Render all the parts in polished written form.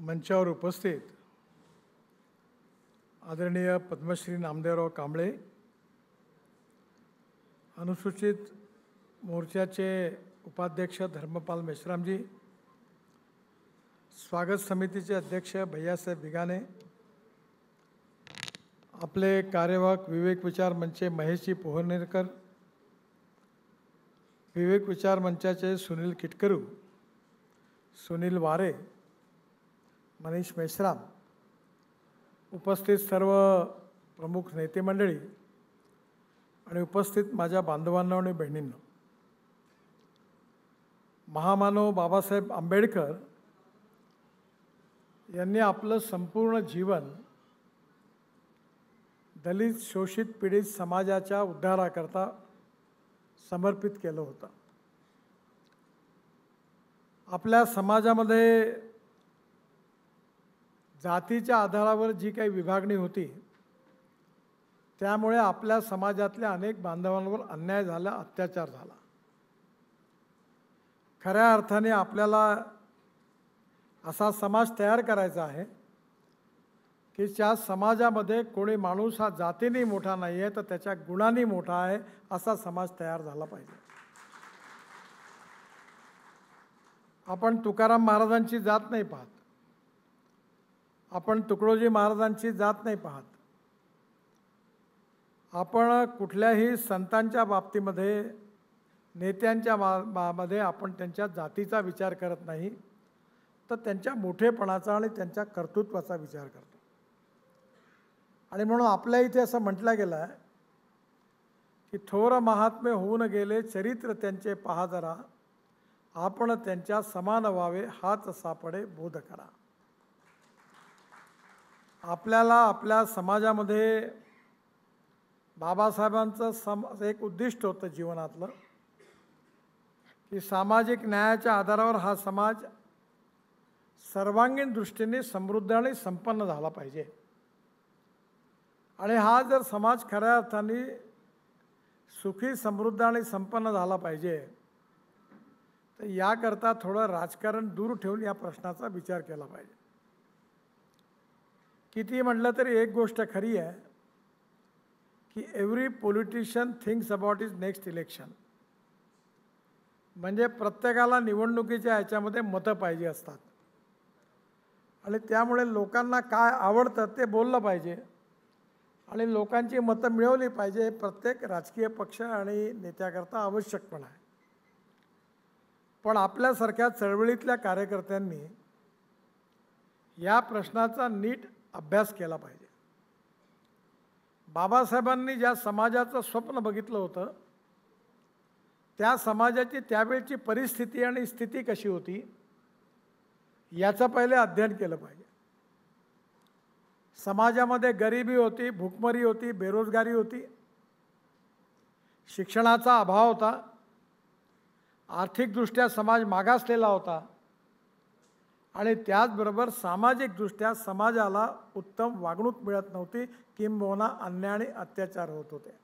मंचावर उपस्थित आदरणीय पद्मश्री नामदेवराव कांबळे, अनुसूचित मोर्चाचे उपाध्यक्ष धर्मपाल मेश्रामजी, स्वागत समितीचे अध्यक्ष भैयासाहेब बिगाने, आपले कार्यवाहक विवेक विचार मंचचे महेशजी पोहनेरकर, विवेक विचार मंचाचे सुनील किटकरू, सुनील वारे, मनीष मेश्राम, उपस्थित सर्व प्रमुख नेते मंडळी आणि उपस्थित माझ्या बांधवांना आणि बहिणींना, महामानव बाबासाहेब आंबेडकर यांनी आपलं संपूर्ण जीवन दलित शोषित पीडित समाजाच्या उद्धाराकरता समर्पित केलं होतं. आपल्या समाजामध्ये जातीच्या आधारावर जी काही विभागणी होती त्यामुळे आपल्या समाजातल्या अनेक बांधवांवर अन्याय झाला, अत्याचार झाला. खऱ्या अर्थाने आपल्याला असा समाज तयार करायचा आहे की ज्या समाजामध्ये कोणी माणूस हा जातीने मोठा नाही आहे तर त्याच्या गुणांनी मोठा आहे, असा समाज तयार झाला पाहिजे. आपण तुकाराम महाराजांची जात नाही पाहत, आपण तुकडोजी महाराजांची जात नाही पाहत, आपण कुठल्याही संतांच्या बाबतीमध्ये नेत्यांच्या मध्ये आपण त्यांच्या जातीचा विचार करत नाही, तर त्यांच्या मोठेपणाचा आणि त्यांच्या कर्तृत्वाचा विचार करतो. आणि म्हणून आपल्या इथे असं म्हटलं गेलं आहे की थोर महात्मे होऊन गेले चरित्र त्यांचे पहा जरा, आपण त्यांच्या समान व्हावे हाच सापडे बोध करा. आपल्याला आपल्या समाजामध्ये बाबासाहेबांचं एक उद्दिष्ट होतं जीवनातलं की सामाजिक न्यायाच्या आधारावर हा समाज सर्वांगीण दृष्टीने समृद्ध आणि संपन्न झाला पाहिजे. आणि हा जर समाज खऱ्या अर्थाने सुखी समृद्ध आणि संपन्न झाला पाहिजे तर याकरता थोडं राजकारण दूर ठेवून या प्रश्नाचा विचार केला पाहिजे. किती म्हटलं तरी एक गोष्ट खरी आहे की every politician thinks about is next election. म्हणजे प्रत्येकाला निवडणुकीच्या ह्याच्यामध्ये मतं पाहिजे असतात आणि त्यामुळे लोकांना काय आवडतं ते बोललं पाहिजे आणि लोकांची मतं मिळवली पाहिजे. प्रत्येक राजकीय पक्ष आणि नेत्याकरता आवश्यक पण आहे. पण आपल्यासारख्या चळवळीतल्या कार्यकर्त्यांनी या प्रश्नाचा नीट अभ्यास केला पाहिजे. बाबासाहेबांनी ज्या समाजाचं स्वप्न बघितलं होतं त्या समाजाची त्यावेळची परिस्थिती आणि स्थिती कशी होती याचं पहिले अध्ययन केलं पाहिजे. समाजामध्ये गरिबी होती, भूकमरी होती, बेरोजगारी होती, शिक्षणाचा अभाव होता, आर्थिकदृष्ट्या समाज मागासलेला होता आणि त्याचबरोबर सामाजिकदृष्ट्या समाजाला उत्तम वागणूक मिळत नव्हती, किंबहुना अन्याय आणि अत्याचार होत होते.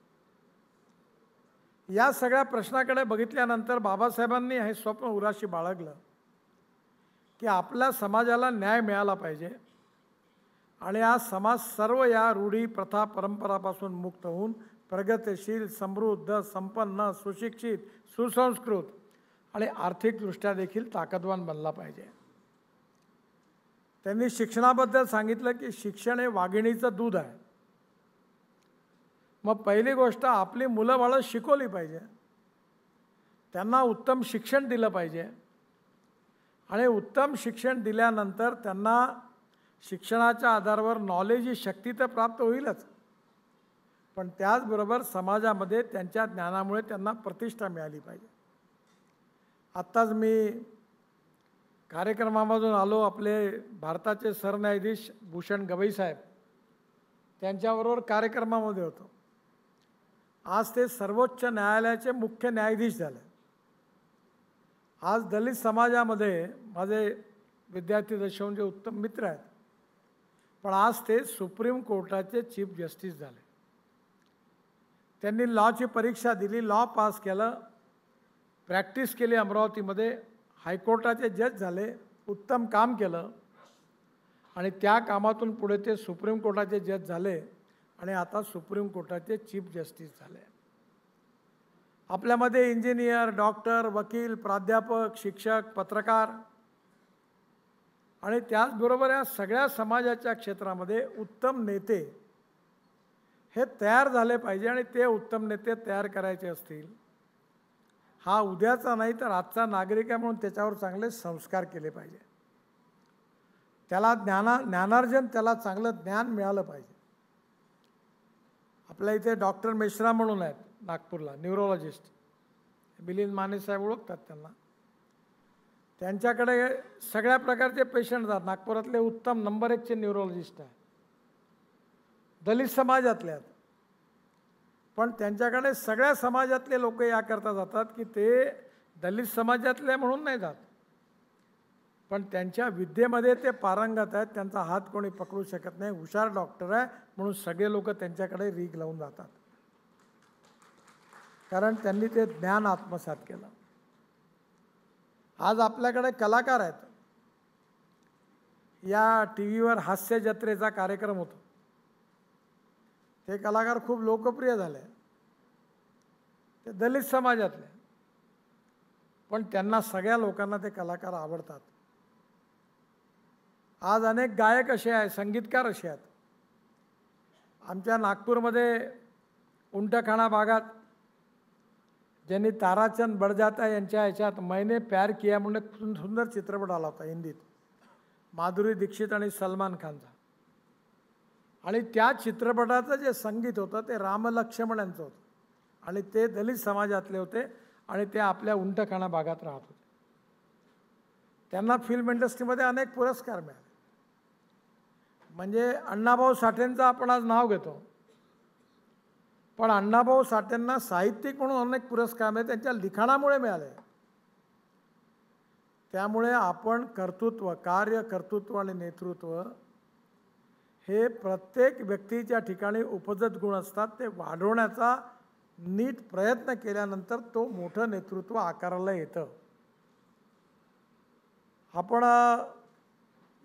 या सगळ्या प्रश्नाकडे बघितल्यानंतर बाबासाहेबांनी हे स्वप्न उराशी बाळगलं की आपल्या समाजाला न्याय मिळाला पाहिजे आणि हा समाज सर्व या रूढी प्रथा परंपरापासून मुक्त होऊन प्रगतिशील, समृद्ध, संपन्न, सुशिक्षित, सुसंस्कृत आणि आर्थिकदृष्ट्या देखील ताकदवान बनला पाहिजे. त्यांनी शिक्षणाबद्दल सांगितलं की शिक्षण हे वाघिणीचं दूध आहे. मग पहिली गोष्ट आपली मुलं बाळं शिकवली पाहिजे, त्यांना उत्तम शिक्षण दिलं पाहिजे आणि उत्तम शिक्षण दिल्यानंतर त्यांना शिक्षणाच्या आधारावर नॉलेज ही शक्ती तर प्राप्त होईलच, पण त्याचबरोबर समाजामध्ये त्यांच्या ज्ञानामुळे त्यांना प्रतिष्ठा मिळाली पाहिजे. आत्ताच मी कार्यक्रमामधून आलो, आपले भारताचे सरन्यायाधीश भूषण गवई साहेब त्यांच्याबरोबर कार्यक्रमामध्ये होतो. आज ते सर्वोच्च न्यायालयाचे मुख्य न्यायाधीश झाले. आज दलित समाजामध्ये माझे विद्यार्थी दशेचे उत्तम मित्र आहेत, पण आज ते सुप्रीम कोर्टाचे चीफ जस्टिस झाले. त्यांनी लॉची परीक्षा दिली, लॉ पास केलं, प्रॅक्टिस केली अमरावतीमध्ये, हायकोर्टाचे जज झाले, उत्तम काम केलं आणि त्या कामातून पुढे ते सुप्रीम कोर्टाचे जज झाले आणि आता सुप्रीम कोर्टाचे चीफ जस्टिस झाले. आपल्यामध्ये इंजिनियर, डॉक्टर, वकील, प्राध्यापक, शिक्षक, पत्रकार आणि त्याचबरोबर या सगळ्या समाजाच्या क्षेत्रामध्ये उत्तम नेते हे तयार झाले पाहिजे. आणि ते उत्तम नेते तयार करायचे असतील, हा उद्याचा नाही तर आजचा नागरिक आहे म्हणून त्याच्यावर चांगले संस्कार केले पाहिजे. त्याला ज्ञानार्जन, त्याला चांगलं ज्ञान मिळालं पाहिजे. आपल्या इथे डॉक्टर मेश्राम म्हणून आहेत नागपूरला, न्यूरोलॉजिस्ट, मिलिंद माने साहेब ओळखतात त्यांना. त्यांच्याकडे सगळ्या प्रकारचे पेशंट जातात. नागपुरातले उत्तम नंबर 1चे न्यूरोलॉजिस्ट आहे, दलित समाजातले आहेत. पण त्यांच्याकडे सगळ्या समाजातले लोक याकरता जातात की ते दलित समाजातले म्हणून नाही जात, पण त्यांच्या विद्येमध्ये ते पारंगत आहेत, त्यांचा हात कोणी पकडू शकत नाही, हुशार डॉक्टर आहे म्हणून सगळे लोक त्यांच्याकडे रीग लावून जातात, कारण त्यांनी ते ज्ञान आत्मसात केलं. आज आपल्याकडे कलाकार आहेत. या टीव्हीवर हास्य जत्रेचा कार्यक्रम होतो, ते कलाकार खूप लोकप्रिय झाले. ते दलित समाजातले, पण त्यांना सगळ्या लोकांना ते कलाकार आवडतात. आज अनेक गायक असे आहेत, संगीतकार असे आहेत. आमच्या नागपूरमध्ये उंटखाणा भागात ज्यांनी ताराचंद बडजात्या यांच्या ह्याच्यात मैंने प्यार किया म्हणून सुंदर चित्रपट आला होता हिंदीत, माधुरी दीक्षित आणि सलमान खानचा. आणि त्या चित्रपटाचं जे संगीत होतं ते रामलक्ष्मण यांचं होतं आणि ते दलित समाजातले होते आणि ते आपल्या उंटखाणा भागात राहत होते. त्यांना फिल्म इंडस्ट्रीमध्ये अनेक पुरस्कार मिळाले. म्हणजे अण्णाभाऊ साठेंचं आपण आज नाव घेतो, पण अण्णाभाऊ साठेंना साहित्यिक म्हणून अनेक पुरस्कार मिळाले, त्यांच्या लिखाणामुळे मिळाले. त्यामुळे आपण कर्तृत्व, कार्य, कर्तृत्व आणि नेतृत्व हे प्रत्येक व्यक्तीच्या ठिकाणी उपजत गुण असतात. ते वाढवण्याचा नीट प्रयत्न केल्यानंतर तो मोठं नेतृत्व आकाराला येतं. आपण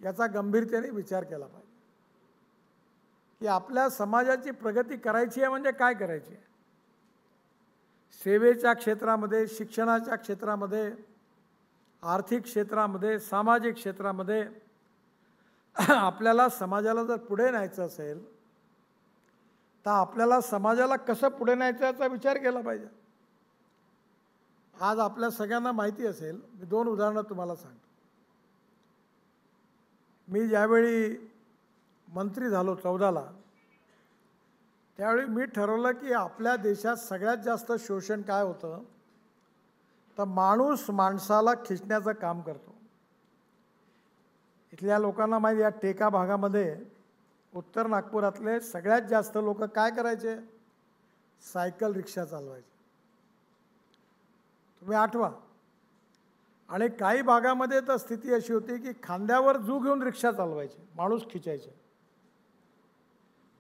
याचा गंभीरतेने विचार केला पाहिजे की आपल्या समाजाची प्रगती करायची आहे म्हणजे काय करायची आहे. सेवेच्या क्षेत्रामध्ये, शिक्षणाच्या क्षेत्रामध्ये, आर्थिक क्षेत्रामध्ये, सामाजिक क्षेत्रामध्ये आपल्याला समाजाला जर पुढे न्यायचं असेल तर आपल्याला समाजाला कसं पुढे न्यायचं याचा विचार केला पाहिजे. आज आपल्या सगळ्यांना माहिती असेल, मी 2 उदाहरणं तुम्हाला सांगतो. मी ज्यावेळी मंत्री झालो 14ला, त्यावेळी मी ठरवलं की आपल्या देशात सगळ्यात जास्त शोषण काय होतं तर माणूस माणसाला खिचण्याचं काम करतो. इथल्या लोकांना माहिती, या टेका भागामध्ये उत्तर नागपुरातले सगळ्यात जास्त लोक काय करायचे, सायकल रिक्षा चालवायचे. तुम्ही आठवा. आणि काही भागामध्ये तर स्थिती अशी होती की खांद्यावर जू घेऊन रिक्षा चालवायचे, माणूस खिचायचे.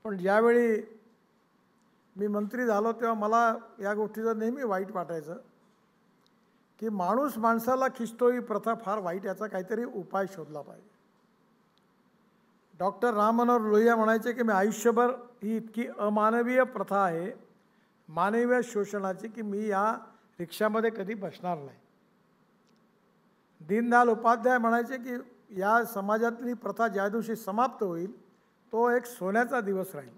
पण ज्यावेळी मी मंत्री झालो तेव्हा मला या गोष्टीचं नेहमी वाईट वाटायचं की माणूस माणसाला खिचतो ही प्रथा फार वाईट, याचा काहीतरी उपाय शोधला पाहिजे. डॉक्टर राम मनोहर लोहिया म्हणायचे की मी आयुष्यभर ही इतकी अमानवीय प्रथा आहे मानवीय शोषणाची की मी या रिक्षामध्ये कधी बसणार नाही. दीनदयाल उपाध्याय म्हणायचे की या समाजातली प्रथा ज्या दिवशी समाप्त होईल तो एक सोन्याचा दिवस राहील.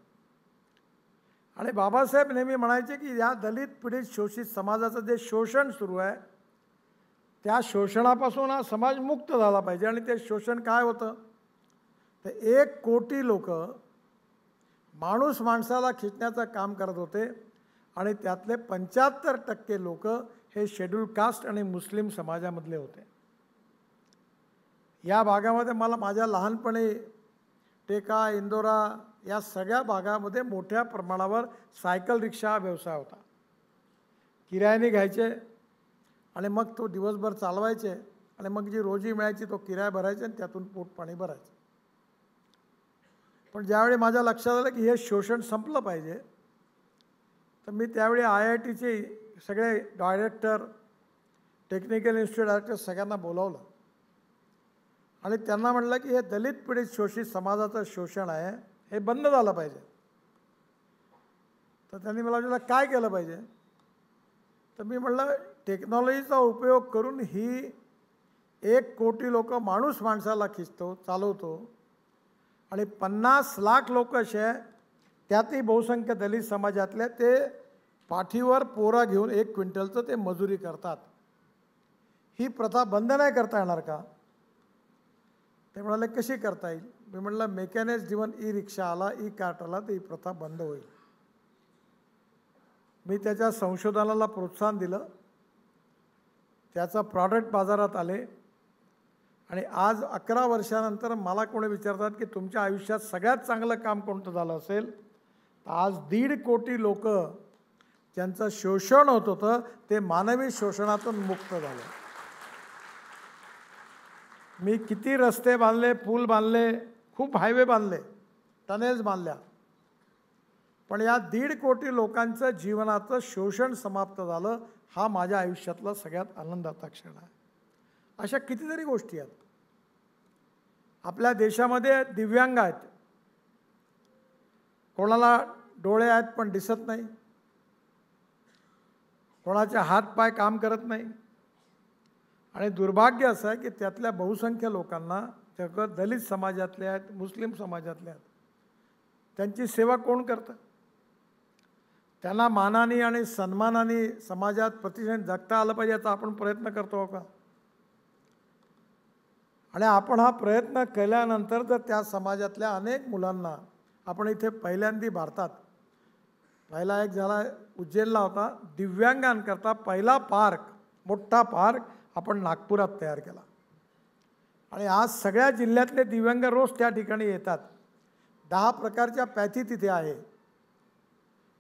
आणि बाबासाहेब नेहमी म्हणायचे की या दलित पीडित शोषित समाजाचं जे शोषण सुरू आहे त्या शोषणापासून हा समाज मुक्त झाला पाहिजे. आणि ते शोषण काय होतं तर 1 कोटी लोक माणूस माणसाला खिचण्याचं काम करत होते आणि त्यातले 75% लोक हे शेड्यूल कास्ट आणि मुस्लिम समाजामधले होते. या भागामध्ये मला माझ्या लहानपणी टेका, इंदोरा या सगळ्या भागामध्ये मोठ्या प्रमाणावर सायकल रिक्षा हा व्यवसाय होता. किरायाने घ्यायचे आणि मग तो दिवसभर चालवायचे आणि मग जी रोजी मिळायची तो किराया भरायचे आणि त्यातून पोटपाणी भरायचं. पण ज्यावेळी माझ्या लक्षात आलं की हे शोषण संपलं पाहिजे तर मी त्यावेळी IITचे सगळे डायरेक्टर, टेक्निकल इन्स्टिट्यूट डायरेक्टर सगळ्यांना बोलावलं आणि त्यांना म्हटलं की हे दलित पीडित शोषित समाजाचं शोषण आहे, हे बंद झालं पाहिजे. तर त्यांनी मला विचारलं काय केलं पाहिजे. तर मी म्हटलं टेक्नॉलॉजीचा उपयोग करून ही 1 कोटी लोक माणूस माणसाला खिचतो, चालवतो आणि 50 लाख लोक असे आहे, त्यातही बहुसंख्य दलित समाजातले, ते पाठीवर पोरा घेऊन 1 क्विंटलचं ते मजुरी करतात. ही प्रथा बंद नाही करता येणार का. ते म्हणाले कशी करता येईल. मी म्हटलं मेकॅनिक्स ड्रिव्हन ई रिक्षा आला, ई कार्ट आला, तर ही प्रथा बंद होईल. मी त्याच्या संशोधनाला प्रोत्साहन दिलं, त्याचा प्रॉडक्ट बाजारात आले आणि आज 11 वर्षानंतर मला कोणी विचारतात की तुमच्या आयुष्यात सगळ्यात चांगलं काम कोणतं झालं असेल, तर आज 1.5 कोटी लोक ज्यांचं शोषण होत होतं ते मानवी शोषणातून मुक्त झाले. मी किती रस्ते बांधले, पूल बांधले, खूप हायवे बांधले, टनेल्स बांधल्या, पण या 1.5 कोटी लोकांचं जीवनाचं शोषण समाप्त झालं. हा माझ्या आयुष्यातला सगळ्यात आनंदाचा क्षण आहे. अशा कितीतरी गोष्टी आहेत. आपल्या देशामध्ये दिव्यांग आहेत, कोणाला डोळे आहेत पण दिसत नाही, कोणाचे हात पाय काम करत नाही. आणि दुर्भाग्य असं आहे की त्यातल्या बहुसंख्य लोकांना, त्या दलित समाजातले आहेत, मुस्लिम समाजातले आहेत, त्यांची सेवा कोण करतं. त्यांना मानाने आणि सन्मानाने समाजात प्रतिष्ठेने जगता आलं पाहिजे याचा आपण प्रयत्न करतो का. आणि आपण हा प्रयत्न केल्यानंतर जर त्या समाजातल्या अनेक मुलांना आपण इथे पहिल्यांदा भारतात पहिला एक झाला उज्जैनला होता, दिव्यांगांकरता पहिला पार्क, मोठा पार्क आपण नागपुरात तयार केला. आणि आज सगळ्या जिल्ह्यातले दिव्यांग रोज त्या ठिकाणी येतात. 10 प्रकारच्या पॅथी तिथे आहे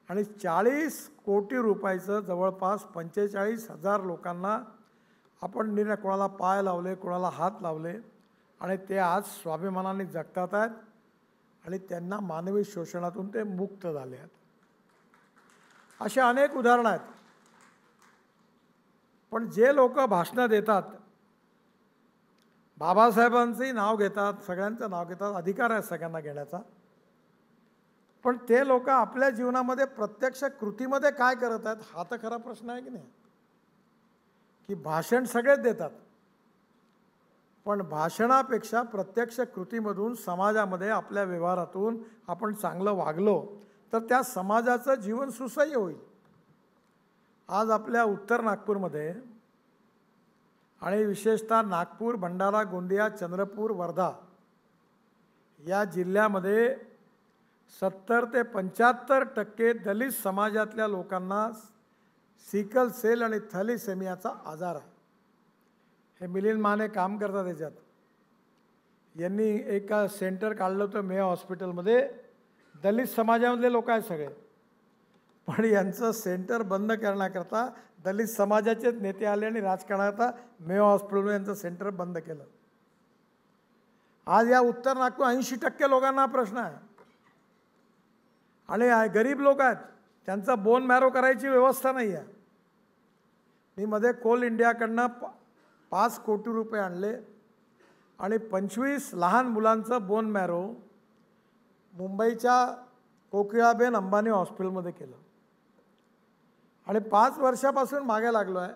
आणि 40 कोटी रुपयाचं जवळपास 45,000 लोकांना आपण कोणाला पाय लावले, कोणाला हात लावले आणि ते आज स्वाभिमानाने जगतात आहेत आणि त्यांना मानवी शोषणातून ते मुक्त झाले आहेत. असे अनेक उदाहरणं आहेत. पण जे लोक भाषणं देतात, बाबासाहेबांचंही नाव घेतात, सगळ्यांचं नाव घेतात, अधिकार आहे सगळ्यांना घेण्याचा, पण ते लोक आपल्या जीवनामध्ये प्रत्यक्ष कृतीमध्ये काय करत आहेत हा तर खरा प्रश्न आहे की नाही. की भाषण सगळेच देतात, पण भाषणापेक्षा प्रत्यक्ष कृतीमधून समाजामध्ये आपल्या व्यवहारातून आपण चांगलं वागलो तर त्या समाजाचं जीवन सुसह्य होईल. आज आपल्या उत्तर नागपूरमध्ये आणि विशेषतः नागपूर, भंडारा, गोंदिया, चंद्रपूर, वर्धा या जिल्ह्यामध्ये 70 ते 75% दलित समाजातल्या लोकांना सिकल सेल आणि थॅलेसेमियाचा आजार आहे. हे मिलिंद माने काम करतात त्याच्यात. यांनी एका सेंटर काढलं होतं मेयो हॉस्पिटलमध्ये, दलित समाजामधले लोक आहेत सगळे, पण यांचं सेंटर बंद करण्याकरता दलित समाजाचेच नेते आले आणि राजकारणाकरता मेयो हॉस्पिटलमध्ये यांचं सेंटर बंद केलं. आज या उत्तर नागपूर 80% लोकांना हा प्रश्न आहे. आणि गरीब लोक आहेत, त्यांचा बोन मॅरो करायची व्यवस्था नाही आहे. मी मध्ये कोल इंडियाकडनं 5 कोटी रुपये आणले आणि 25 लहान मुलांचं बोन मॅरो मुंबईच्या कोकिळाबेन अंबानी हॉस्पिटलमध्ये केलं. आणि 5 वर्षापासून मागे लागलो आहे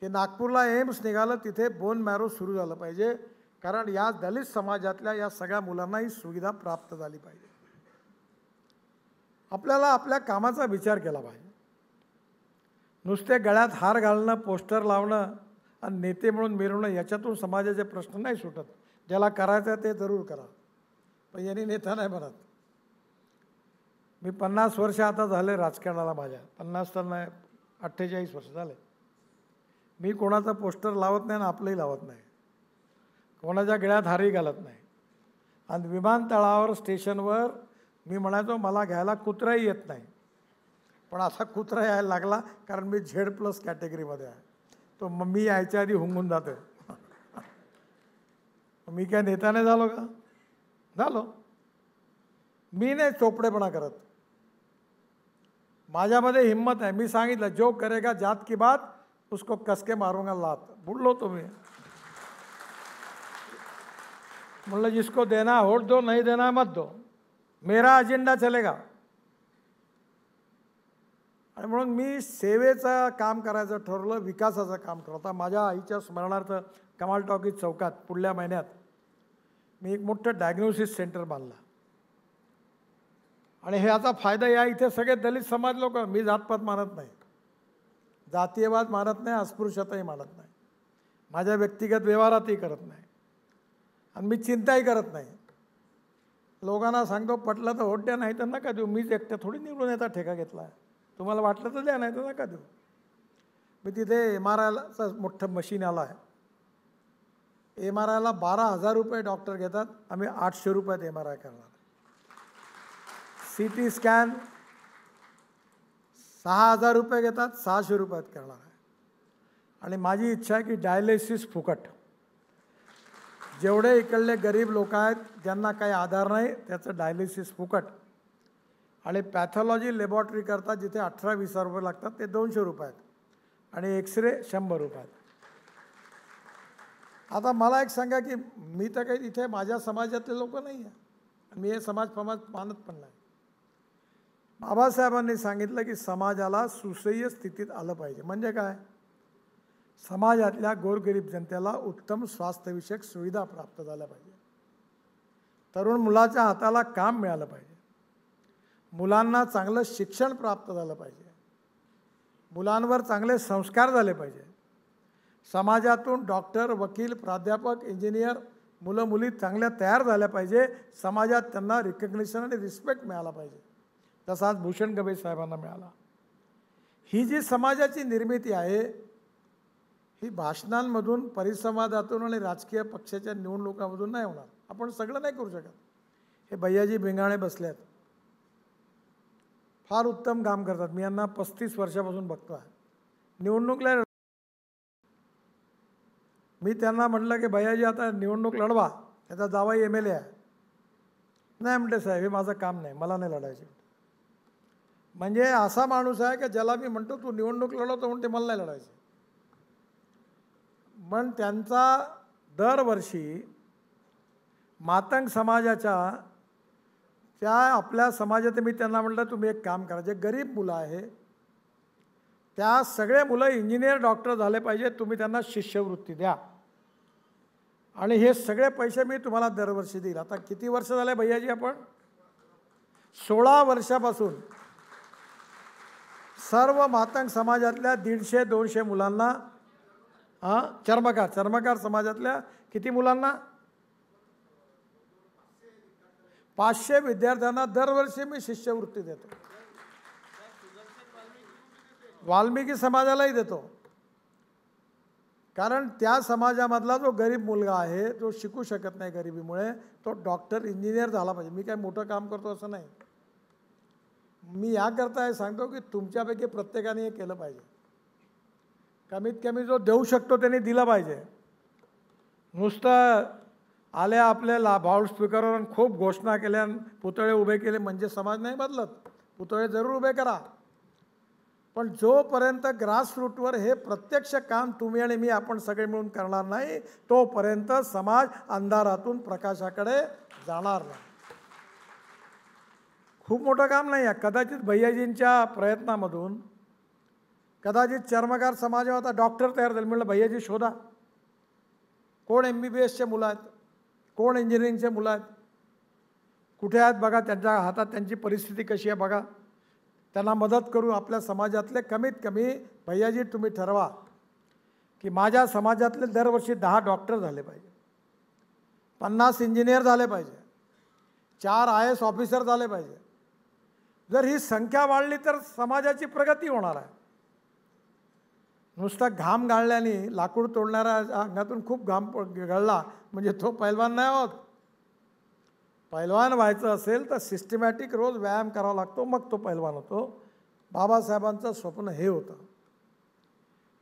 की नागपूरला एम्स निघालं, तिथे बोन मॅरो सुरू झालं पाहिजे, कारण या दलित समाजातल्या या सगळ्या मुलांना ही सुविधा प्राप्त झाली पाहिजे. आपल्याला आपल्या कामाचा विचार केला पाहिजे. नुसते गळ्यात हार घालणं, पोस्टर लावणं आणि नेते म्हणून मिरवणं याच्यातून समाजाचे प्रश्न नाही सुटत. ज्याला करायचं ते जरूर करा, पण यांनी नेता नाही बनत. मी 50 वर्ष आता झाले राजकारणाला, माझ्या 50 तर नाही 48 वर्ष झाले. मी कोणाचा पोस्टर लावत नाही आणि आपलंही लावत नाही, कोणाच्या गळ्यात हारही घालत नाही. आणि विमानतळावर स्टेशनवर मी म्हणायचो मला घ्यायला कुत्राही येत नाही, पण आता कुत्रा यायला लागला कारण मी Z+ कॅटेगरीमध्ये आहे. तो मी यायच्या आधी हुंगून जातो. मी काय नेता नाही झालो का? झालो. मी नाही चोपडेपणा करत, माझ्यामध्ये हिम्मत आहे. मी सांगितलं जो करेगा जात की बात उसको कसके मारूंगा लात, बोललो तो मी. म्हणलं जिसको देना वोट दो, नहीं देना मत दो, मेरा अजेंडा चलेगा. आणि म्हणून मी सेवेचं काम करायचं ठरवलं, विकासाचं काम ठरवलं. आता माझ्या आईच्या स्मरणार्थ कमाल टॉकीज चौकात पुढल्या महिन्यात मी एक मोठं डायग्नोसिस सेंटर बांधलं. आणि ह्याचा फायदा या इथे सगळे दलित समाज लोक, मी जातपात मानत नाही, जातीयवाद मानत नाही, अस्पृश्यताही मानत नाही, माझ्या व्यक्तिगत व्यवहारातही करत नाही, आणि मी चिंताही करत नाही. लोकांना सांगतो पटलं तर वोट द्या, नाही तर नका देऊ. मीच एकट्या थोडी निवडून येता ठेका घेतला आहे. तुम्हाला वाटलं तर द्या, नाही तर नका देऊ. मी तिथे MRIचं मोठं मशीन आलं आहे. MRIला 12,000 रुपये डॉक्टर घेतात, आम्ही 800 रुपयात MRI करणार. CT स्कॅन 6,000 रुपये घेतात, 600 रुपयात करणार आहे. आणि माझी इच्छा आहे की डायलिसिस फुकट. जेवढे इकडले गरीब लोक आहेत ज्यांना काही आधार नाही त्याचं डायलिसिस फुकट. आणि पॅथॉलॉजी लॅबॉरेटरी करता जिथे 18-20 रुपये लागतात ते 200 रुपयात, आणि एक्सरे 100 रुपयात. आता मला एक सांगा की मी तर काही इथे माझ्या समाजातले लोक नाही आहे, मी हे समाज मानत पण नाही. बाबासाहेबांनी सांगितलं की समाजाला सुसह्य स्थितीत आलं पाहिजे. म्हणजे काय? समाजातल्या गोरगरीब जनतेला उत्तम स्वास्थ्यविषयक सुविधा प्राप्त झाल्या पाहिजे, तरुण मुलाच्या हाताला काम मिळालं पाहिजे, मुलांना चांगलं शिक्षण प्राप्त झालं पाहिजे, मुलांवर चांगले संस्कार झाले पाहिजे, समाजातून डॉक्टर, वकील, प्राध्यापक, इंजिनियर मुलं मुली चांगल्या तयार झाल्या पाहिजे, समाजात त्यांना रिकग्निशन आणि रिस्पेक्ट मिळाला पाहिजे, तसाच भूषण गवई साहेबांना मिळाला. ही जी समाजाची निर्मिती आहे ही भाषणांमधून, परिसंवादातून आणि राजकीय पक्षाच्या निवडणुकांमधून नाही होणार. आपण सगळं नाही करू शकत. हे भैयाजी भिंगाणे बसले आहेत, फार उत्तम काम करतात. मी यांना 35 वर्षापासून बघतो आहे. निवडणूकला मी त्यांना म्हटलं की भैयाजी आता निवडणूक लढवा, त्याचा जावाई MLA आहे. नाही म्हणते साहेब हे माझं काम नाही, मला नाही लढायचे. म्हणजे असा माणूस आहे की ज्याला मी म्हणतो तू निवडणूक लढवतो म्हणते मला नाही लढायचे. पण त्यांचा दरवर्षी मातंग समाजाच्या त्या आपल्या समाजात मी त्यांना म्हटलं तुम्ही एक काम करा, जे गरीब मुलं आहे त्या सगळे मुलं इंजिनियर डॉक्टर झाले पाहिजे, तुम्ही त्यांना शिष्यवृत्ती द्या आणि हे सगळे पैसे मी तुम्हाला दरवर्षी देईल. आता किती वर्ष झाले भैयाजी? आपण 16 वर्षापासून सर्व मातंग समाजातल्या 150-200 मुलांना, चर्मकार समाजातल्या किती मुलांना? 500 विद्यार्थ्यांना दरवर्षी मी शिष्यवृत्ती देतो. वाल्मिकी समाजालाही देतो, कारण त्या समाजामधला जो गरीब मुलगा आहे जो शिकू शकत नाही गरिबीमुळे, तो डॉक्टर, इंजिनियर झाला पाहिजे. मी काय मोठं काम करतो असं नाही. मी याकरता हे सांगतो की तुमच्यापैकी प्रत्येकाने हे केलं पाहिजे. कमीत कमी जो देऊ शकतो त्याने दिलं पाहिजे. नुसतं आल्या आपल्या लाऊड स्पीकरवर खूप घोषणा केल्या, पुतळे उभे केले म्हणजे समाज नाही बदलत. पुतळे जरूर उभे करा, पण जोपर्यंत ग्रासरूटवर हे प्रत्यक्ष काम तुम्ही आणि मी आपण सगळे मिळून करणार नाही तोपर्यंत समाज अंधारातून प्रकाशाकडे जाणार नाही. खूप मोठं काम नाही आहे. कदाचित भैयाजींच्या प्रयत्नामधून कदाचित चर्मकार समाजात आता डॉक्टर तयार झाले. म्हटलं भैयाजी शोधा कोण MBBSचे मुलं आहेत, कोण इंजिनिअरिंगचे मुलं आहेत, कुठे आहेत बघा, त्यांच्या हातात त्यांची परिस्थिती कशी आहे बघा, त्यांना मदत करू. आपल्या समाजातले कमीत कमी भैयाजी तुम्ही ठरवा की माझ्या समाजातले दरवर्षी 10 डॉक्टर झाले पाहिजे, 50 इंजिनियर झाले पाहिजे, 4 IAS ऑफिसर झाले पाहिजे. जर ही संख्या वाढली तर समाजाची प्रगती होणार आहे. नुसता घाम गाळल्याने, लाकूड तोडणाऱ्या अंगातून खूप घाम गळला म्हणजे तो पैलवान नाही होत. पैलवान व्हायचं असेल तर सिस्टमॅटिक रोज व्यायाम करावा लागतो, मग तो पैलवान होतो. बाबासाहेबांचं स्वप्न हे होतं.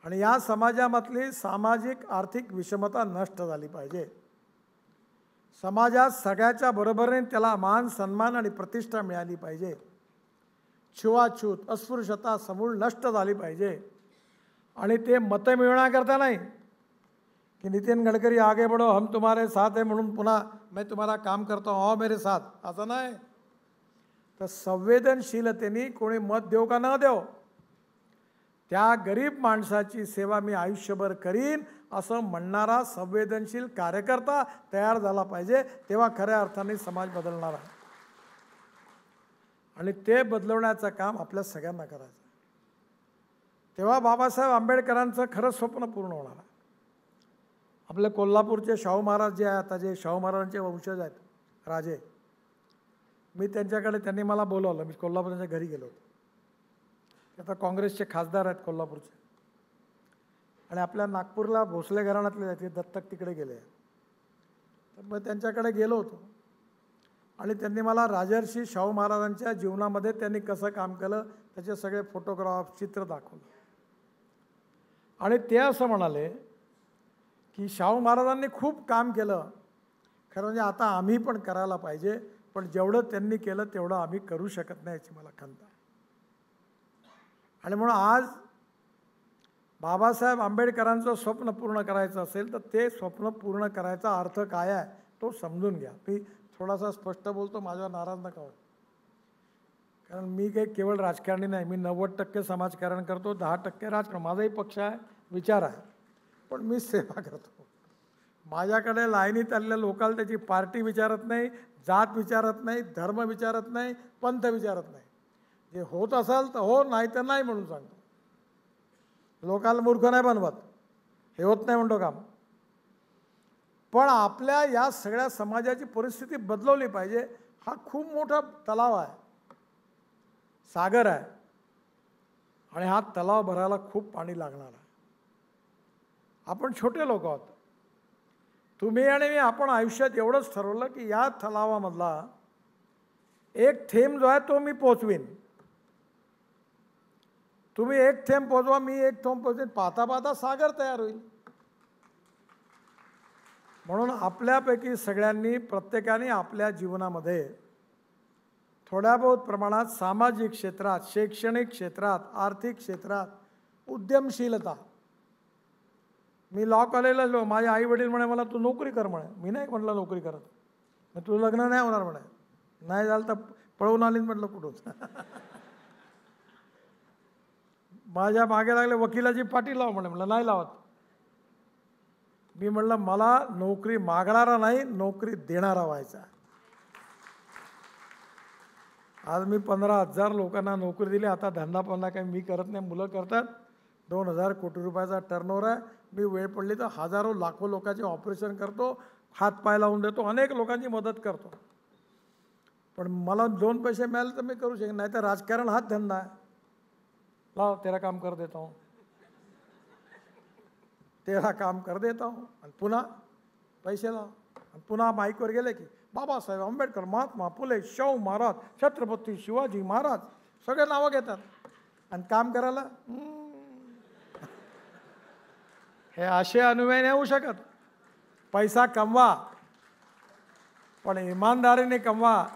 आणि या समाजामधली सामाजिक आर्थिक विषमता नष्ट झाली पाहिजे. समाजात सगळ्याच्या बरोबरीने त्याला मान, सन्मान आणि प्रतिष्ठा मिळाली पाहिजे. छुआछूत, अस्पृश्यता समूळ नष्ट झाली पाहिजे. आणि ते मतं मिळवण्याकरता नाही, की नितीन गडकरी आगे बढ़ो हम तुम्हारे साथ है म्हणून पुन्हा मैं तुम्हारा काम करता हूँ आओ मेरे साथ असं नाही. तर संवेदनशीलतेने कोणी मत देव का न देव, त्या गरीब माणसाची सेवा मी आयुष्यभर करीन असं म्हणणारा संवेदनशील कार्यकर्ता तयार झाला पाहिजे, तेव्हा खऱ्या अर्थाने समाज बदलणार आहे. आणि ते बदलवण्याचं काम आपल्या सगळ्यांना करायचं. तेव्हा बाबासाहेब आंबेडकरांचं खरं स्वप्न पूर्ण होणार आहे. आपले कोल्हापूरचे शाहू महाराज जे आहेत, आता जे शाहू महाराजांचे वंशज आहेत राजे, मी त्यांच्याकडे, त्यांनी मला बोलवलं, मी कोल्हापूरच्या घरी गेलो होतो. आता काँग्रेसचे खासदार आहेत कोल्हापूरचे, आणि आपल्या नागपूरला भोसले घराण्यातले आहेत, ते दत्तक तिकडे गेले. तर मग त्यांच्याकडे गेलो होतो आणि त्यांनी मला राजर्षी शाहू महाराजांच्या जीवनामध्ये त्यांनी कसं काम केलं त्याचे सगळे फोटोग्राफ, चित्र दाखवलं. आणि ते असं म्हणाले की शाहू महाराजांनी खूप काम केलं, खरं म्हणजे आता आम्ही पण करायला पाहिजे, पण जेवढं त्यांनी केलं तेवढं आम्ही करू शकत नाही याची मला खंत आहे. आणि म्हणून आज बाबासाहेब आंबेडकरांचं स्वप्न पूर्ण करायचं असेल तर ते स्वप्न पूर्ण करायचा अर्थ काय आहे तो समजून घ्या. मी थोडासा स्पष्ट बोलतो, माझ्यावर नाराज नका हो, कारण मी काही केवळ राजकारणी नाही. मी 90% समाजकारण करतो, 10% राजकारण. माझाही पक्ष आहे, विचार आहे, पण मी सेवा करतो. माझ्याकडे लाईनीत आलेल्या लोकांना त्याची पार्टी विचारत नाही, जात विचारत नाही, धर्म विचारत नाही, पंथ विचारत नाही. जे होत असेल तर हो, नाही तर नाही म्हणून सांगतो. लोकांना मूर्ख नाही बनवत, हे होत नाही म्हणतो काम. पण आपल्या या सगळ्या समाजाची परिस्थिती बदलवली पाहिजे. हा खूप मोठा तलाव आहे, सागर आहे, आणि हा तलाव भरायला खूप पाणी लागणार आहे. आपण छोटे लोक आहोत, तुम्ही आणि मी, आपण आयुष्यात एवढंच ठरवलं की या तलावामधला एक थेंब जो आहे तो मी पोचवीन. तुम्ही एक थेंब पोचवा, मी एक थेंब पोचवीन, पाहता पाहता सागर तयार होईल. म्हणून आपल्यापैकी सगळ्यांनी, प्रत्येकाने आपल्या जीवनामध्ये थोड्या बहुत प्रमाणात सामाजिक क्षेत्रात, शैक्षणिक क्षेत्रात, आर्थिक क्षेत्रात उद्यमशीलता. मी लॉ कॉलेजला लो, माझे आई वडील म्हणे मला तू नोकरी कर म्हणे. मी नाही म्हटलं नोकरी करत, मग तुझं लग्न नाही होणार म्हणे. नाही झालं तर पळून आलीच म्हटलं कुठून. माझ्या मागे लागले वकिलाची पाटी लाव म्हणे, म्हटलं नाही लावत. मी म्हटलं मला नोकरी मागणारा नाही, नोकरी देणारा व्हायचा. आज मी 15,000 लोकांना नोकरी दिली. आता धंदा पन्ना काही मी करत नाही, मुलं करतात. 2,000 कोटी रुपयाचा टर्नओव्हर आहे. मी वेळ पडली तर हजारो लाखो लोकांचे ऑपरेशन करतो, हातपाय लावून देतो, अनेक लोकांची मदत करतो. पण मला 2 पैसे मिळाले तर मी करू शकेन, नाही तर राजकारण हाच धंदा आहे. लाव तेरा काम कर देता हूँ, तेरा काम कर देता हूँ, आणि पुन्हा पैसे लाव. आणि पुन्हा माईकवर गेले की बाबासाहेब आंबेडकर, महात्मा फुले, शाहू महाराज, छत्रपती शिवाजी महाराज, सगळे नावं घेतात. आणि काम करायला हे असे अनुयायी नाही होऊ शकत. पैसा कमवा, पण इमानदारीने कमवा,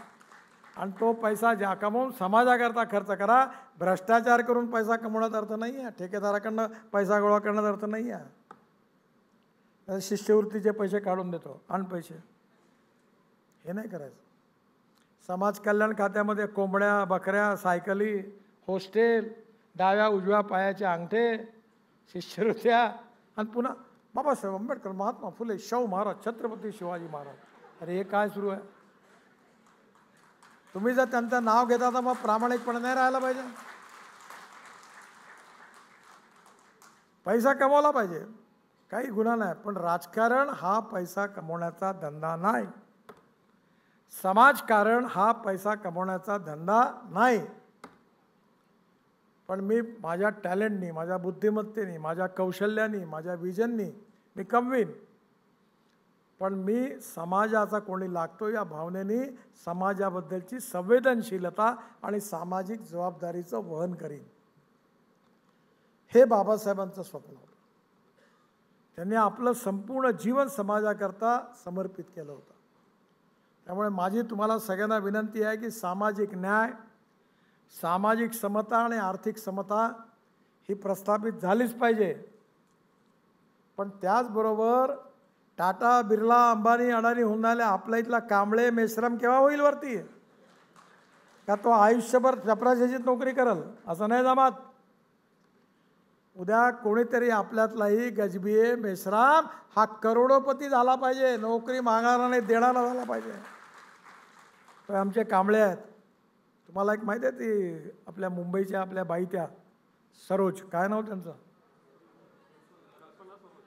आणि तो पैसा ज्या कमवून समाजाकरता खर्च करा. भ्रष्टाचार करून पैसा कमवण्याचा अर्थ नाही आहे, ठेकेदाराकडनं पैसा गोळा करण्याचा अर्थ नाही आहे. शिष्यवृत्तीचे पैसे काढून देतो, आण पैसे, हे नाही करायचं. समाज कल्याण खात्यामध्ये कोंबड्या, बकऱ्या, सायकली, हॉस्टेल, डाव्या उजव्या पायाचे अंगठे, शिष्यवृत्त्या, आणि पुन्हा बाबासाहेब आंबेडकर, महात्मा फुले, शाहू महाराज, छत्रपती शिवाजी महाराज. अरे हे काय सुरू आहे? तुम्ही जर त्यांचं नाव घेता तर मग प्रामाणिकपणे नाही राहायला पाहिजे. पैसा कमवला पाहिजे, काही गुन्हा नाही, पण राजकारण हा पैसा कमवण्याचा धंदा नाही. समाजकारण हा पैसा कमवण्याचा धंदा नाही. पण मी माझ्या टॅलेंटनी, माझ्या बुद्धिमत्तेने, माझ्या कौशल्याने, माझ्या विजननी मी कमवीन. पण मी समाजाचा कोणी लागतो या भावनेने समाजाबद्दलची संवेदनशीलता आणि सामाजिक जबाबदारीचं वहन करीन. हे बाबासाहेबांचं स्वप्न होतं. त्यांनी आपलं संपूर्ण जीवन समाजाकरता समर्पित केलं होतं. त्यामुळे माझी तुम्हाला सगळ्यांना विनंती आहे की सामाजिक न्याय, सामाजिक समता आणि आर्थिक समता ही प्रस्थापित झालीच पाहिजे. पण त्याचबरोबर टाटा, बिर्ला, अंबानी, अडाणी होऊन राहिले, आपल्या इथला कांबळे, मेश्राम केव्हा होईल वरती? का तो आयुष्यभर चपराशाचीच नोकरी करल? असं नाही जमात. उद्या कोणीतरी आपल्यातलाही गजबीये मेश्राम हा करोडोपती झाला पाहिजे, नोकरी मागणारा नाही देणारा झाला पाहिजे. तर आमचे कांबळे आहेत. तुम्हाला एक माहिती आहे ती आपल्या मुंबईच्या आपल्या बाई त्या सरोज, काय नाव त्यांचं?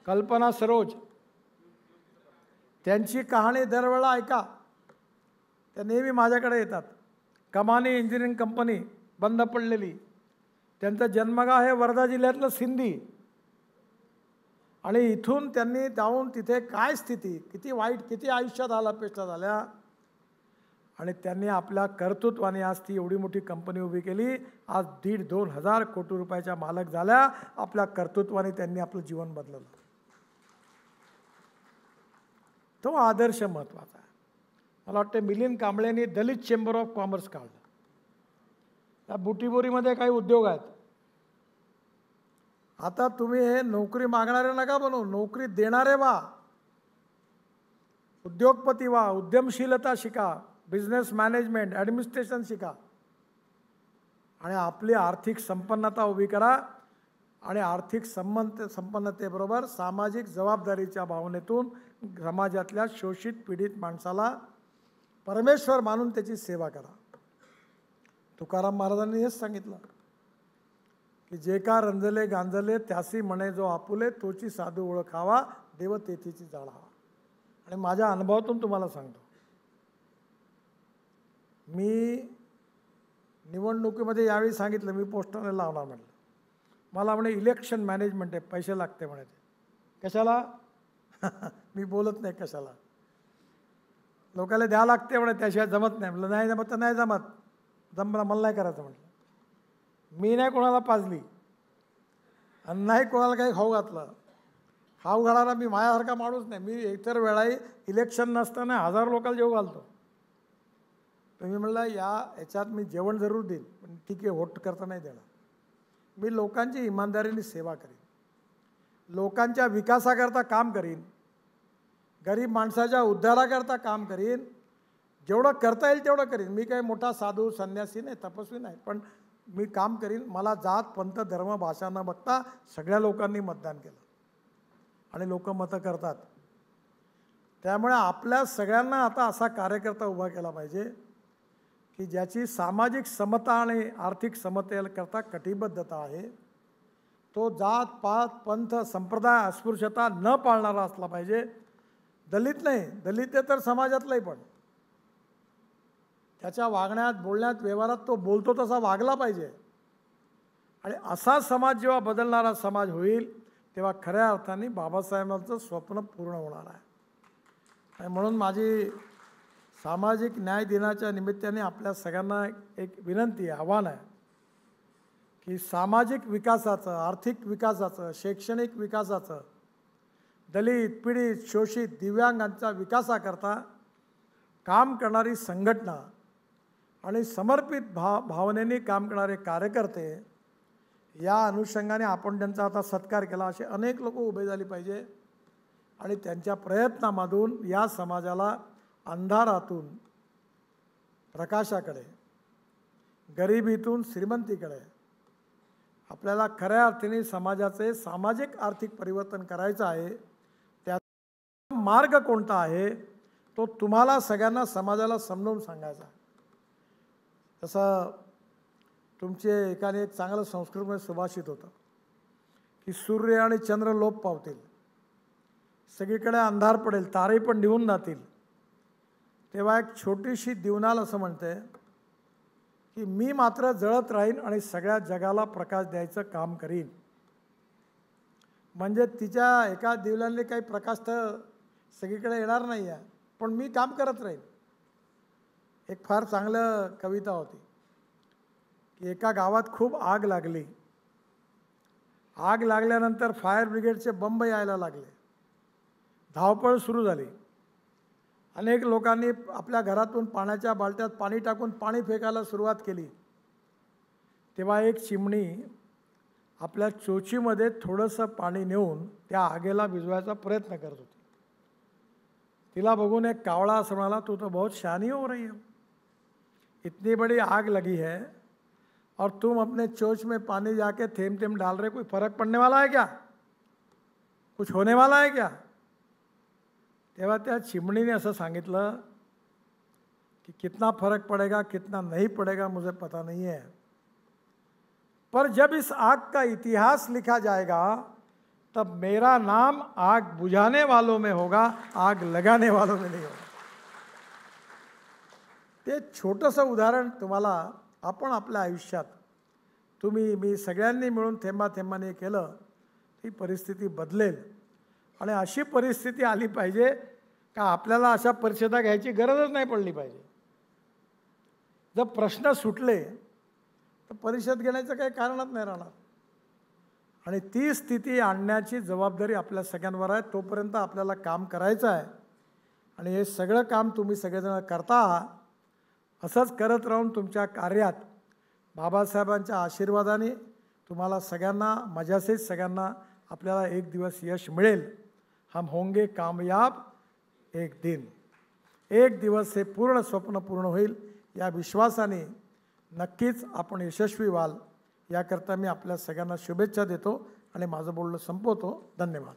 कल्पना सरोज. त्यांची कहाणी दरवेळा ऐका. त्या नेहमी माझ्याकडे येतात. कमानी इंजिनिअरिंग कंपनी बंद पडलेली, त्यांचं जन्मगाव आहे वर्धा जिल्ह्यातलं सिंधी, आणि इथून त्यांनी जाऊन तिथे काय स्थिती, किती वाईट, किती आयुष्यात अपेक्षा झाल्या, आणि त्यांनी आपल्या कर्तृत्वाने आज ती एवढी मोठी कंपनी उभी केली. आज 1,500-2,000 कोटी रुपयाच्या मालक झाल्या. आपल्या कर्तृत्वाने त्यांनी आपलं जीवन बदललं. तो आदर्श महत्त्वाचा आहे. मला वाटतं मिलिंद कांबळेंनी दलित चेंबर ऑफ कॉमर्स काढलं. त्या बुटीबोरीमध्ये काही उद्योग आहेत. आता तुम्ही हे नोकरी मागणारे नका बनवू, नोकरी देणारे व्हा, उद्योगपती व्हा, उद्यमशीलता शिका, बिझनेस मॅनेजमेंट, ॲडमिनिस्ट्रेशन शिका, आणि आपली आर्थिक संपन्नता उभी करा. आणि आर्थिक संपन्नतेबरोबर सामाजिक जबाबदारीच्या भावनेतून समाजातल्या शोषित पीडित माणसाला परमेश्वर मानून त्याची सेवा करा. तुकाराम महाराजांनी हेच सांगितलं की जे का रंजले गांजले त्यासी म्हणे जो आपुले, तोची साधू ओळखावा, देव तेथीची जाळावा. आणि माझ्या अनुभवातून तुम्हाला सांगतो, मी निवडणुकीमध्ये यावेळी सांगितलं मी पोस्टरने लावणार म्हटलं. मला म्हणे इलेक्शन मॅनेजमेंट आहे, पैसे लागते म्हणे. ते कशाला? मी बोलत नाही कशाला, लोकांना द्या लागते म्हणे, त्याशिवाय जमत नाही. म्हटलं नाही जमत तर नाही जमत, मला नाही करायचं म्हटलं. मी नाही कोणाला पाजली आणि नाही कोणाला काही खाऊ घातलं. खाऊ घालायला मी माझ्यासारखा माणूस नाही. मी इतर इलेक्शन नसताना 1000 लोकांना जेव घालतो. तर मी म्हटलं याच्यात मी जेवण जरूर देईन, पण ठीक आहे वोट करता नाही देणार. मी लोकांची इमानदारीने सेवा करीन, लोकांच्या विकासाकरता काम करीन, गरीब माणसाच्या उद्धाराकरता काम करीन, जेवढं करता येईल तेवढं करीन. मी काही मोठा साधू संन्यासी नाही, तपस्वी नाही, पण मी काम करीन. मला जात पंथ धर्म भाषा न बघता सगळ्या लोकांनी मतदान केलं आणि लोक मतं करतात. त्यामुळे आपल्या सगळ्यांना आता असा कार्यकर्ता उभा केला पाहिजे की ज्याची सामाजिक समता आणि आर्थिक समतेकरता कटिबद्धता आहे. तो जात पात पंथ संप्रदाय अस्पृश्यता न पाळणारा असला पाहिजे. दलित नाही, दलित तर समाजातलाही, पण त्याच्या वागण्यात बोलण्यात व्यवहारात तो बोलतो तसा वागला पाहिजे. आणि असा समाज जेव्हा बदलणारा समाज होईल तेव्हा खऱ्या अर्थाने बाबासाहेबांचं स्वप्न पूर्ण होणार आहे. आणि म्हणून माझी सामाजिक न्याय दिनाच्या निमित्ताने आपल्या सगळ्यांना एक विनंती आहे, आव्हान आहे की सामाजिक विकासाचं, आर्थिक विकासाचं, शैक्षणिक विकासाचं, दलित पीडित शोषित दिव्यांगांच्या विकासाकरता काम करणारी संघटना आणि समर्पित भावनेने काम करणारे कार्यकर्ते, या अनुषंगाने आपण त्यांचा आता सत्कार केला. असे अनेक लोक उभे झाले पाहिजे आणि त्यांच्या प्रयत्नामधून या समाजाला अंधारातून प्रकाशाकडे, गरिबीतून श्रीमंतीकडे आपल्याला खऱ्या अर्थाने समाजाचे सामाजिक आर्थिक परिवर्तन करायचं आहे. त्याचा मार्ग कोणता आहे तो तुम्हाला सगळ्यांना समाजाला समजावून सांगायचा. तसं तुमचे एकाने एक चांगलं संस्कृतमध्ये सुभाषित होतं की सूर्य आणि चंद्र लोप पावतील, सगळीकडे अंधार पडेल, तारे पण निघून जातील, तेव्हा एक छोटीशी दिवनाल असं म्हणते की मी मात्र जळत राहीन आणि सगळ्या जगाला प्रकाश द्यायचं काम करीन. म्हणजे तिच्या एका दिवल्याने काही प्रकाश तर सगळीकडे येणार नाही आहे, पण मी काम करत राहीन. एक फार चांगलं कविता होती की एका गावात खूप आग लागली. आग लागल्यानंतर फायर ब्रिगेडचे बंब यायला लागले, धावपळ सुरू झाली. अनेक लोकांनी आपल्या घरातून पाण्याच्या बालट्यात पाणी टाकून पाणी फेकायला सुरुवात केली. तेव्हा एक चिमणी आपल्या चोचीमध्ये थोडंसं पाणी नेऊन त्या आगेला विझवायचा प्रयत्न करत होती. तिला बघून एक कावळा असं म्हणाला, तू तो बहुत शहानी हो रही हो, इतनी बड़ी आग लगी है और तुम अपने चोच में पानी जाके थेम थेम डाल रहे, कोई फर्क पड़ने वाला है क्या, कुछ होने वाला है क्या? तेव्हा त्या चिमणीने असं सांगितलं कि कितना फर्क पड़ेगा कितना नहीं पड़ेगा मुझे पता नहीं है, पर जब इस आग का इतिहास लिखा जाएगा तब मेरा नाम आग बुझाने वालों में होगा, आग लगाने वालों में नहीं होगा. ते छोटंसं उदाहरण तुम्हाला आपण आपल्या आयुष्यात तुम्ही मी सगळ्यांनी मिळून थेंबा थेंबाने केलं ती परिस्थिती बदलेल. आणि अशी परिस्थिती आली पाहिजे का आपल्याला अशा परिषदा घ्यायची गरजच नाही पडली पाहिजे. जर प्रश्न सुटले तर परिषद घेण्याचं काही कारणच नाही राहणार. आणि ती स्थिती आणण्याची जबाबदारी आपल्या सगळ्यांवर आहे. तोपर्यंत आपल्याला काम करायचं आहे आणि हे सगळं काम तुम्ही सगळेजण करता आहात. असंच करत राहून तुमच्या कार्यात बाबासाहेबांच्या आशीर्वादाने तुम्हाला सगळ्यांना माझ्यासहित सगळ्यांना आपल्याला एक दिवस यश मिळेल. हम होंगे कामयाब एक दिन, एक दिवस हे पूर्ण स्वप्न पूर्ण होईल या विश्वासाने नक्कीच आपण यशस्वी व्हाल याकरता मी आपल्या सगळ्यांना शुभेच्छा देतो आणि माझं बोलणं संपवतो. धन्यवाद.